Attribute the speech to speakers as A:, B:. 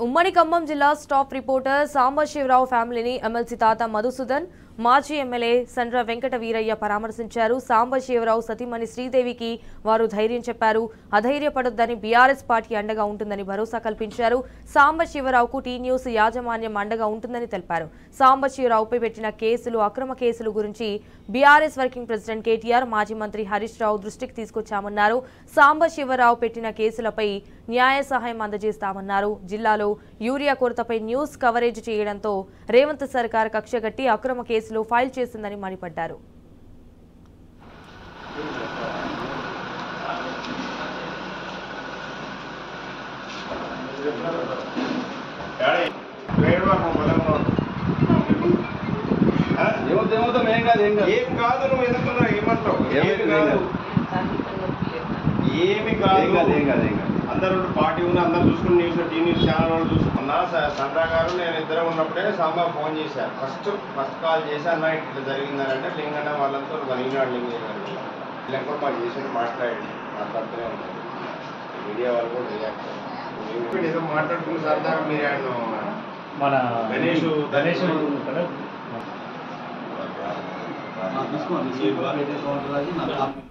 A: ఉమ్మడి ఖమ్మం జిల్లా stop reporter Sambasivarao ఫ్యామిలీని ఎమ్మెల్సీ తాత మధుసూదన్ మాజీ ఎమ్మెల్యే సండ్ర వెంకట వీరయ్య పరామర్శించారు. సాంబశివరావు సతీమణి శ్రీదేవికి వారు ధైర్యం చెప్పారు. అధైర్యపడొద్దని బీఆర్ఎస్ పార్టీ అండగా ఉంటుందని భరోసా కల్పించారు. సాంబశివరావుకు టీ న్యూస్ యాజమాన్యం అండగా ఉంటుందని తెలిపారు. సాంబశివరావుపై పెట్టిన కేసులు అక్రమ కేసులు గురించి బీఆర్ఎస్ వర్కింగ్ ప్రెసిడెంట్ కేటీఆర్ మాజీ మంత్రి హరీష్ రావు దృష్టికి తీసుకొచ్చామన్నారు. సాంబశివరావు పెట్టిన కేసులపై న్యాయ సహాయం అందజేస్తామన్నారు. జిల్లాలో యూరియా కొరతపై న్యూస్ కవరేజ్ చేయడంతో రేవంత్ సర్కార్ కక్షగట్టి అక్రమ కేసులు ఫైల్ చేసిందని మండిపడ్డారు.
B: అందరూ పార్టీ ఉంది, అందరూ చూసుకుని న్యూస్ టీ న్యూస్ ఛానల్ వాళ్ళు చూసుకున్నా. సండ్రా గారు నేను ఇద్దరం ఉన్నప్పుడే సాంబా ఫోన్ చేశారు. ఫస్ట్ కాల్ చేసి అన్న ఇట్లా జరిగిందని అంటే లింగన్న వాళ్ళంతా ఈనాడు లింగయ్య గారు మాకు చేసి మాట్లాడుతూనే ఉంటారు. మీడియా వాళ్ళు కూడా రియాక్ట్ ఏదో మాట్లాడుకున్న సరదాగా మీరు ఆయన
C: మన
B: గణేష్
C: తీసుకోండి.